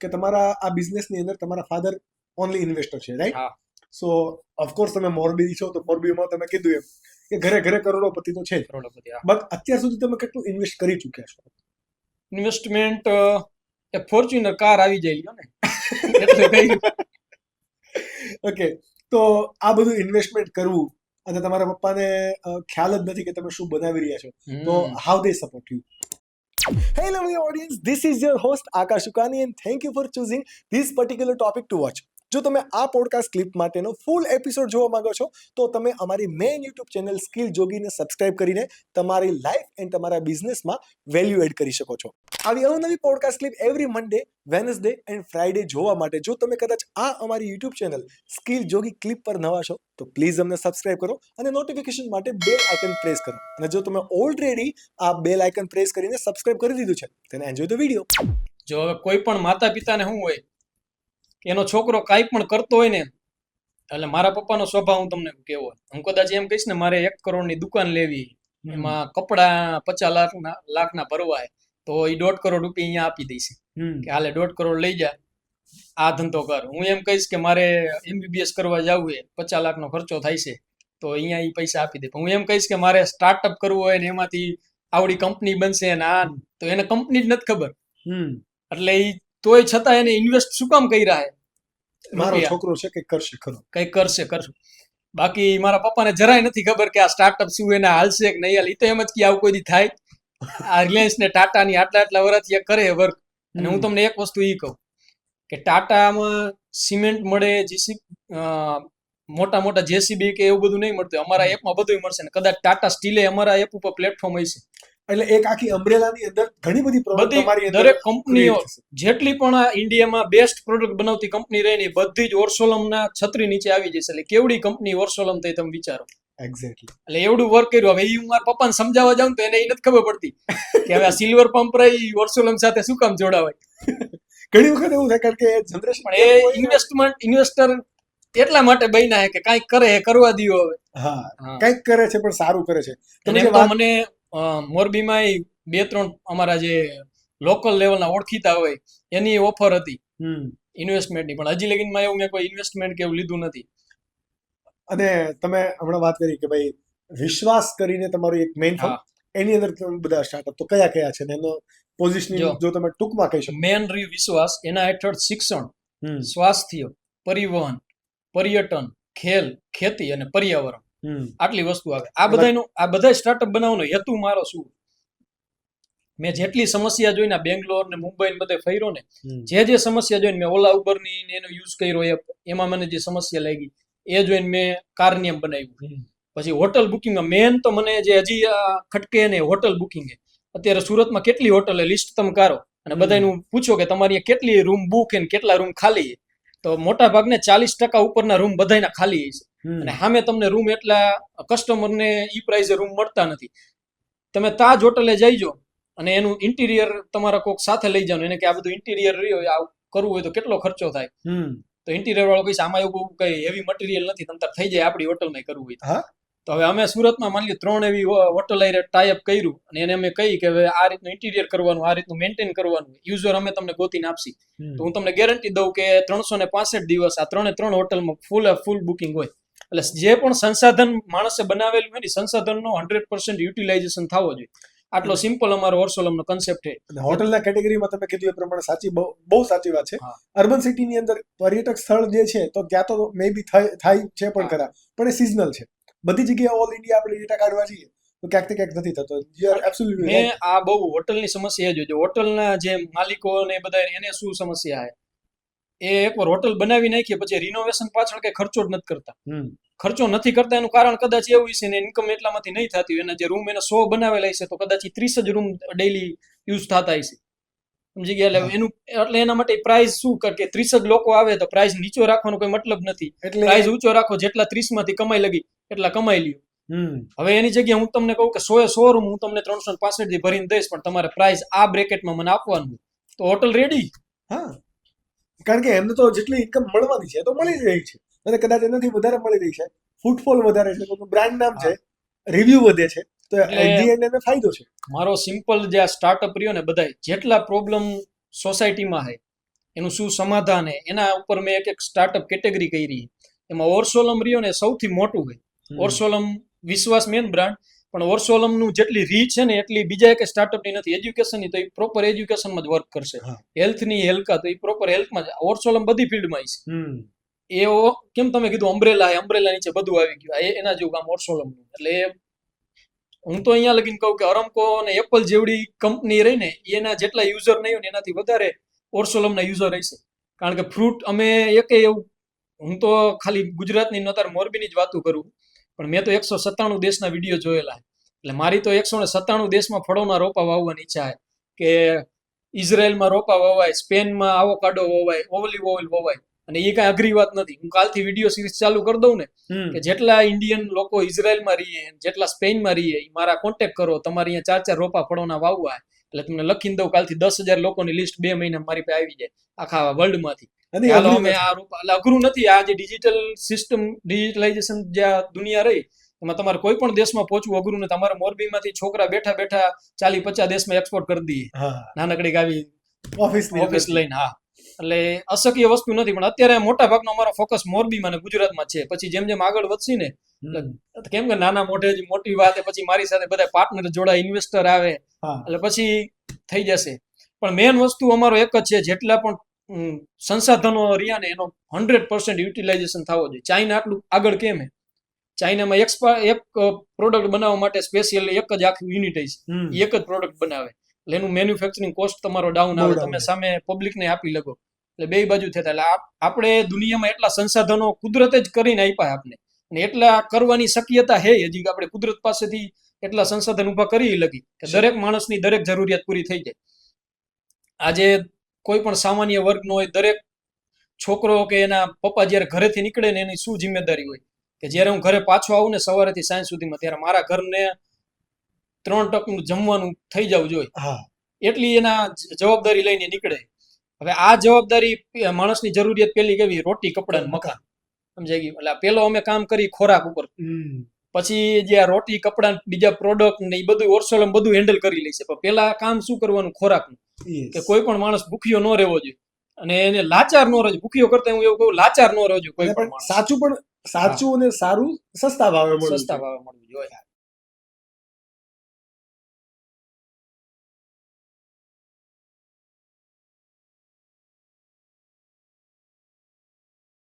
કે તમારા આ બિઝનેસની અંદર તમારા ફાધર ઓનલી ઇન્વેસ્ટર છે, રાઈટ? હા. સો ઓફકોર્સ તમે મોરબી છો તો મોરબીમાં તમે કીધું એમ કે ઘરે ઘરે કરોડોપતિ તો છે જ, કરોડોપતિ. બટ અત્યાર સુધી તમે કેટલું ઇન્વેસ્ટ કરી ચૂક્યા છો? ઇન્વેસ્ટમેન્ટ એક ફોર્ચ્યુનર કાર આવી જાય ને એટલે કર્યું. ઓકે, તો આ બધું ઇન્વેસ્ટમેન્ટ કરવું અને તમારા પપ્પાને ખ્યાલ જ નથી કે તમે શું બનાવી રહ્યા છો, તો how they support you? Hey lovely audience, this is your host Akash Ukani and thank you for choosing this particular topic to watch. જો તમે આ પોડકાસ્ટ ક્લિપ માટેનો ફૂલ એપિસોડ જોવા માંગો છો તો તમે અમારી મેઇન યુટ્યુબ ચેનલ સ્કિલ જોગીને સબસ્ક્રાઇબ કરીને તમારી લાઈફ એન્ડ તમારા બિઝનેસમાં વેલ્યુ એડ કરી શકો છો. આવી અવનવી podcast clip every Monday, Wednesday and Friday જોવા માટે જો તમે કદાચ આ અમારી યુટ્યુબ ચેનલ સ્કિલ જોગી ક્લિપ પર નવા છો તો પ્લીઝ અમને સબસ્ક્રાઇબ કરો અને નોટિફિકેશન માટે બેલ આઇકન પ્રેસ કરો. અને જો તમે ઓલરેડી આ બેલ આઇકન પ્રેસ કરીને સબસ્ક્રાઇબ કરી દીધું છે then enjoy the video. જો હવે કોઈ પણ માતા પિતાને શું હોય કે એનો છોકરો કાંઈ પણ કરતો હોય ને, એટલે મારા પપ્પાનો સ્વભાવ હું તમને કેવો, હું કદાચ એમ કહીશ ને મારે 1 કરોડની દુકાન લેવી, એમાં કપડા 50 લાખના ભરવાય તો એ 1.5 કરોડ રૂપિયા અહીંયા આપી દઈશ કે હાલે 1.5 કરોડ લઈ જા, આ ધંધો કર. હું એમ કહીશ કે મારે MBBS કરવા જવું હોય, 50 લાખનો ખર્ચો થાય છે તો અહીંયા એ પૈસા આપી દે. હું એમ કહીશ કે મારે સ્ટાર્ટઅપ કરવું હોય ને એમાંથી આવડી કંપની બનશે ને આ, તો એને કંપની જ નથી ખબર, એટલે એ તોય છતાં એને ઇન્વેસ્ટ શું કામ કર્યા હે, મારો છોકરો છે કંઈક કરશે ખરો, કંઈક કરશું. બાકી મારા પપ્પાને જરાય નથી ખબર કે આ સ્ટાર્ટઅપ શું એને હાલશે કે નહીં હાલ. એ તો એમ જ કે આવું કોઈ દી થાય, આ રિલાયન્સ ને ટાટા ની આટલા વર્ષથી કરે વર્ક. અને હું તમને એક વસ્તુ એ કહું કે ટાટામાં સિમેન્ટ મળે, મોટા જેસીબી કે એવું બધું નહીં મળતું, અમારા એપમાં બધું મળશે ને કદાચ ટાટા સ્ટીલે અમારા એપ ઉપર પ્લેટફોર્મ હશે. એટલે એક આખી અમ્બ્રેલાની અંદર ઘણી બધી દરેક કંપનીઓ જેટલી પણ ઇન્ડિયામાં બેસ્ટ પ્રોડક્ટ બનાવતી કંપની રહી ને બધી જ ઓર્સોલમના છત્રી નીચે આવી જશે. એટલે કેવડી કંપની ઓર્સોલમ થઈ તમે વિચારો. એક્ઝેક્ટલી. એટલે એવડું વર્ક કર્યું. હવે હું મારા પપ્પાને સમજાવવા જાઉં તો એને એ નથી ખબર પડતી કે હવે આ સિલ્વર પંપ રહી ઓર્સોલમ સાથે શું કામ જોડાવાય. ઘણી વખત એવું થાય કારણ કે જનરેશન પણ એ ઇન્વેસ્ટર એટલા માટે બન્યા કે કાંઈક કરે કરવા દીયો. હવે હા, કાંઈક કરે છે પણ સારું કરે છે. મને મોરબીમાં 2-3 અમારા જે લોકલ લેવલના ઓળખીતા હોય એની ઓફર હતી ઇન્વેસ્ટમેન્ટની, પણ હજી લગીનમાં એવું મેં કોઈ ઇન્વેસ્ટમેન્ટ કે એવું લીધું નથી. અને તમે હમણાં વાત કરી કે ભાઈ વિશ્વાસ કરીને તમારું એક મેઇન ફંડ, એની અંદર બધા સ્ટાર્ટઅપ તો કયા કયા છે ને એનો પોઝિશનિંગ જો તમે ટૂંકમાં કહી શકો? મેન રહ્યું વિશ્વાસ, એના હેઠળ શિક્ષણ, સ્વાસ્થ્ય, પરિવહન, પર્યટન, ખેલ, ખેતી અને પર્યાવરણ, આટલી વસ્તુ આવે. આ બધા સ્ટાર્ટઅપ બનાવવાનો હેતુ મારો શું, મેં જેટલી સમસ્યા જોઈને બેંગ્લોર ને મુંબઈ ને બધે ફર્યો ને, જે સમસ્યા જોઈને મેં ઓલા ઉબર ની એનો યુઝ કર્યો, એમાં મને જે સમસ્યા લાગી એ જોઈને મેં કાર્નિયમ બનાવ્યું. પછી હોટલ બુકિંગમાં મેન તો મને જે હજી ખટકે ને હોટલ બુકિંગ. અત્યારે સુરતમાં કેટલી હોટલ લિસ્ટ તમે કરો અને બધાનું પૂછો કે તમારી કેટલી રૂમ બુક ને કેટલા રૂમ ખાલી, તો મોટા ભાગને 40% ઉપરના રૂમ બધાના ખાલી છે. અને સામે તમને રૂમ એટલા કસ્ટમરને ઈ પ્રાઇસે રૂમ મળતા નથી. તમે તાજ હોટલે જઈજો અને એનું ઇન્ટિરિયર તમારા કોઈક સાથે લઈ જાવ એને કે આ બધું ઇન્ટિરિયર રહ્યો કરવું હોય તો કેટલો ખર્ચો થાય, તો ઇન્ટિરિયર વાળો કહીશ આમાં એવું કઈ હેવી મટીરિયલ નથી, તમ તાર થઈ જાય આપણી હોટલમાં કરવું હોય. તો હવે અમે સુરતમાં માની લો 3 એવી હોટલ ટાઈઅપ કર્યું અને એને અમે કહી કે હવે આ રીતનું ઇન્ટિરિયર કરવાનું, આ રીતનું મેન્ટેન કરવાનું, યુઝર અમે તમને ગોતીને આપશી. તો હું તમને ગેરંટી દઉં કે 365 દિવસ આ 3 હોટલમાં ફૂલ બુકિંગ હોય. એટલે જે પણ સંસાધન માણસે બનાવેલું હોય ને સંસાધનનો 100% યુટિલાઇઝેશન થવો જોઈએ. આટલો સિમ્પલ અમારો ઓર્સોલમનો કન્સેપ્ટ છે. હોટલના કેટેગરીમાં તમે કીધું એ પ્રમાણે બહુ સાચી વાત છે. અર્બન સિટીની અંદર પર્યટક સ્થળ જે છે તો ત્યાં તો મે બી થાય છે પણ ખરા, પણ એ સિઝનલ છે. બધી જગ્યાએ ઓલ ઇન્ડિયા આપણે ડેટા કાઢવા જઈએ તો ક્યાંક ને ક્યાંક નથી થતો. મેં આ બહુ હોટલની સમસ્યા એ જોજો. હોટલના જે માલિકો ને બધા એને શું સમસ્યા એ એકવાર હોટલ બનાવી નાખીએ પછી રિનોવેશન પાછળ કઈ ખર્ચો જ નથી કરતા. ખર્ચો નથી કરતા એનું કારણ કદાચ એવું છે ને ઇન્કમ એટલામાંથી નહીં થતી. એના જે રૂમ એને 100 બનાવેલા છે તો કદાચ 30 જ રૂમ ડેઈલી યુઝ થતા હશે, સમજી ગયા? એટલે એના માટે પ્રાઇસ શું કર કે 30 જ લોકો આવે તો પ્રાઇસ નીચો રાખવાનો કોઈ મતલબ નથી. પ્રાઇસ ઊંચો રાખો, જેટલા 30 માંથી કમાઈ લગી એટલા કમાઈ લ્યો. હવે એની જગ્યાએ હું તમને કહું કે 100 રૂમ હું તમને 365 થી ભરીને દઈશ, પણ તમારે પ્રાઇસ આ બ્રેકેટમાં મને આપવાનું, તો હોટલ રેડી. હા, કારણ કે એમને તો જેટલી ઇન્કમ મળવાની છે તો મળી જ રહી છે અને કદાચ એનાથી વધારે મળી રહી છે. ફૂટફોલ વધારે છે તો બ્રાન્ડ નામ છે, રિવ્યુ વધે છે, તો એને ફાયદો છે. મારો સિમ્પલ જે આ સ્ટાર્ટઅપ રહ્યો ને બધા જેટલા પ્રોબ્લેમ સોસાયટીમાં છે એનું શું સમાધાન છે, એના ઉપર મેં એક સ્ટાર્ટઅપ કેટેગરી કરી. એમાં ઓર્સોલમ રહ્યો ને સૌથી મોટું હોય. ઓર્સોલમ વિશ્વાસ મેન બ્રાન્ડ, પણ ઓર્સોલમનું જેટલી રીચ છે ને એટલી બીજા એક સ્ટાર્ટઅપની નથી. એજ્યુકેશનની તો એ પ્રોપર એજ્યુકેશનમાં જ વર્ક કરશે. હેલ્થની હેલ્કા તો એ પ્રોપર હેલ્થમાં જ. ઓર્સોલમ બધી ફિલ્ડમાં છે. એવો કેમ તમે કીધું અમ્બ્રેલા નીચે બધું આવી ગયું, એના જેવું કામ ઓર્સોલમનું. એટલે હું તો અહીંયા લગીને કહું કે અરમકો અને એપલ જેવડી કંપની રહી ને એના જેટલા યુઝર નહીં હોય ને એનાથી વધારે ઓર્સોલમના યુઝર હશે. કારણ કે ફ્રૂટ અમે એવું, હું તો ખાલી ગુજરાતની નતર મોરબીની જ વાતો કરું, પણ મેં તો 197 દેશના વિડીયો જોયેલા. એટલે મારી તો 197 દેશમાં ફળોના રોપા વાવવાની ઈચ્છા છે. કે ઇઝરાયલમાં રોપા વવાય, સ્પેનમાં આવોકાડો વવાય, ઓલિવ ઓઇલ વવાય. અને એ કઈ અઘરી વાત નથી. હું કાલથી વિડીયો સિરીઝ ચાલુ કરી દઉં ને કે જેટલા ઇન્ડિયન લોકો ઇઝરાયલમાં રહીએ, જેટલા સ્પેનમાં રહીએ, મારા કોન્ટેક્ટ કરો. તમારે અહીંયા 4 રોપા ફળોના વાવવા, એટલે તમને લખીને દઉં. કાલથી 10,000 લોકોની લિસ્ટ 2 મહિના મારી પાસે આવી જાય આખા વર્લ્ડમાંથી. અમે આ રોપા, એટલે અઘરું નથી. આ જે ડિજિટલ સિસ્ટમ, ડિજિટલાઇઝેશન જે દુનિયા રહી, એમાં તમારે કોઈ પણ દેશમાં પહોંચવું અઘરું નથી. તમારે મોરબીમાંથી છોકરા બેઠા બેઠા 40-50 દેશમાં એક્સપોર્ટ કરી દઈએ, નાનકડી આવી ઓફિસ લઈને. હા, એટલે અશક્ય વસ્તુ નથી. પણ અત્યારે મોટા ભાગનો અમારો ફોકસ મોરબીમાં ને ગુજરાતમાં છે. પછી જેમ જેમ આગળ વધશે ને, કેમ કે નાના મોઢે મોટી વાત, પછી મારી સાથે બધા પાર્ટનર જોડાય, ઇન્વેસ્ટર આવે, એટલે પછી થઈ જશે. પણ મેન વસ્તુ અમારો એક જ છે, જેટલા પણ સંસાધનો રહ્યા ને એનો 100% યુટિલાઇઝેશન થવો જોઈએ. ચાઇના આટલું આગળ કેમ હે? ચાઇનામાં એક પ્રોડક્ટ બનાવવા માટે સ્પેશિયલી એક જ આખી યુનિટ છે, એક જ પ્રોડક્ટ બનાવે. એટલે એનું મેન્યુફેક્ચરિંગ કોસ્ટ તમારો ડાઉન આવે, તમે સામે પબ્લિકને આપી લગો. એટલે બે બાજુ થતા. એટલે આપણે દુનિયામાં એટલા સંસાધનો કુદરતે જ કરીને આપ્યા આપને, અને એટલા કરવાની શક્યતા હે હજી. આપણે કુદરત પાસેથી એટલા સંસાધન ઉભા કરી લગી કે દરેક માણસની દરેક જરૂરિયાત પૂરી થઈ જાય. આજે કોઈ પણ સામાન્ય વર્ગનો હોય, દરેક છોકરો કે એના પપ્પા જ્યારે ઘરેથી નીકળે ને એની શું જિમ્મેદારી હોય કે જ્યારે હું ઘરે પાછો આવું ને સવારેથી સાંજ સુધીમાં, ત્યારે મારા ઘરને 3 ટકનું જમવાનું થઈ જવું જોઈએ. એટલી એના જવાબદારી લઈને નીકળે. હવે આ જવાબદારી માણસની જરૂરિયાત પેલી કેવી? રોટી, કપડા ને મકાન. સમજાઈ ગયું? એટલે પેલો અમે કામ કરી ખોરાક ઉપર, પછી જે આ રોટી, કપડા, બીજા પ્રોડક્ટ ને એ બધું ઓર્સોલમ બધું હેન્ડલ કરી લે છે. પણ પેલા કામ શું કરવાનું? ખોરાકનું. કે કોઈ પણ માણસ ભૂખ્યો ન રહેવો જોઈએ, અને એને લાચાર ન રહેવો. ભૂખ્યો કરતા હું એવું કહું, લાચાર ન રહેવો જોઈએ કોઈ પણ. સાચું અને સારું સસ્તા ભાવે મળવું જોઈએ.